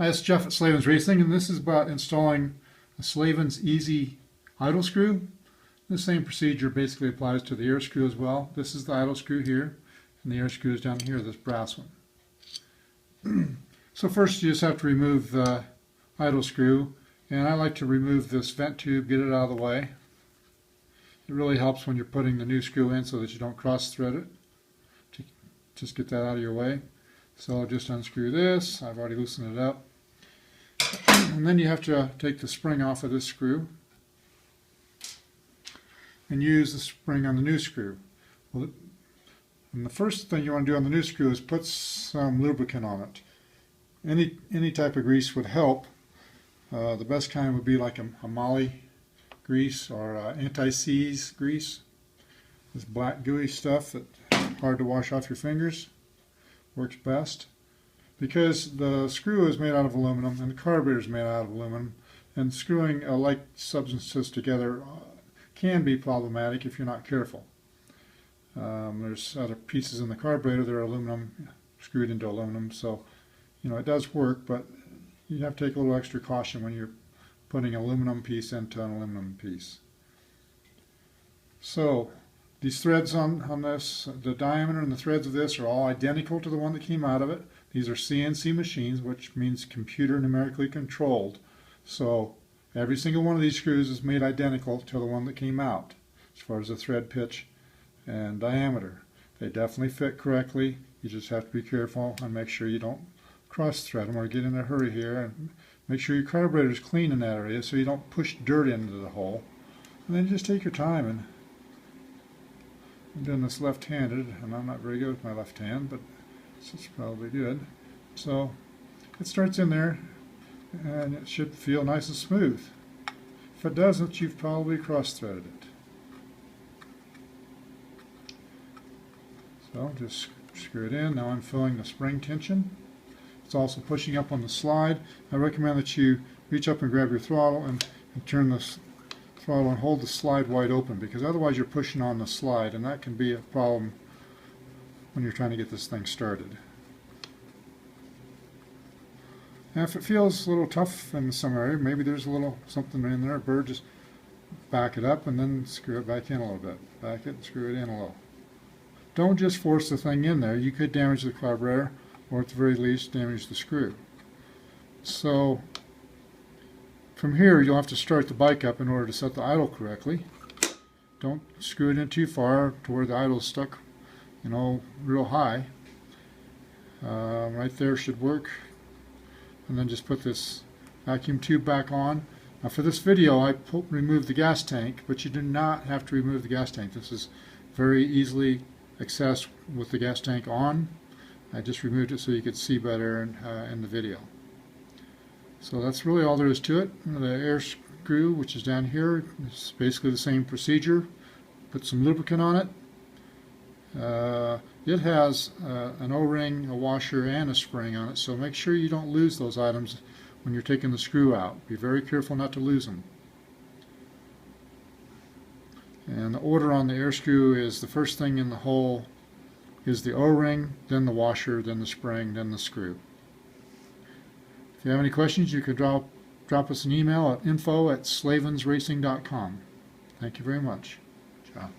Hi, it's Jeff at Slavens Racing, and this is about installing a Slavens Easy idle screw. The same procedure basically applies to the air screw as well. This is the idle screw here, and the air screw is down here, this brass one. So first you just have to remove the idle screw, and I like to remove this vent tube, get it out of the way. It really helps when you're putting the new screw in so that you don't cross thread it. Just get that out of your way. So I'll just unscrew this. I've already loosened it up. And then you have to take the spring off of this screw and use the spring on the new screw. And the first thing you want to do on the new screw is put some lubricant on it. Any type of grease would help. The best kind would be like a Molly grease or anti-seize grease. This black gooey stuff that's hard to wash off your fingers works best. Because the screw is made out of aluminum and the carburetor is made out of aluminum, and screwing like substances together can be problematic if you're not careful. There's other pieces in the carburetor that are aluminum, screwed into aluminum, so it does work, but you have to take a little extra caution when you're putting an aluminum piece into an aluminum piece. So these threads on this, the diameter and the threads of this are all identical to the one that came out of it. These are CNC machines, which means computer numerically controlled. So every single one of these screws is made identical to the one that came out as far as the thread pitch and diameter. They definitely fit correctly. You just have to be careful and make sure you don't cross thread them or get in a hurry here, and make sure your carburetor is clean in that area so you don't push dirt into the hole. And then just take your time. And I'm doing this left-handed, and I'm not very good with my left hand, but this is probably good. So it starts in there, and it should feel nice and smooth. If it doesn't, you've probably cross-threaded it. So just screw it in. Now I'm filling the spring tension. It's also pushing up on the slide. I recommend that you reach up and grab your throttle and turn this throttle and hold the slide wide open, because otherwise you're pushing on the slide, and that can be a problem when you're trying to get this thing started. And if it feels a little tough in some area, maybe there's a little something in there, a bird, just back it up and then screw it back in a little bit. Back it and screw it in a little. Don't just force the thing in there. You could damage the carburetor, or at the very least damage the screw. So from here you'll have to start the bike up in order to set the idle correctly. Don't screw it in too far to where the idle is stuck real high. Right there should work. And then just put this vacuum tube back on. Now for this video I removed the gas tank, but you do not have to remove the gas tank. This is very easily accessed with the gas tank on. I just removed it so you could see better in the video. So that's really all there is to it. The air screw, which is down here, is basically the same procedure. Put some lubricant on it. It has an O-ring, a washer, and a spring on it, so make sure you don't lose those items when you're taking the screw out. Be very careful not to lose them. And the order on the air screw is the first thing in the hole is the O-ring, then the washer, then the spring, then the screw. If you have any questions, you can drop us an email at info@slavensracing.com. Thank you very much. Ciao.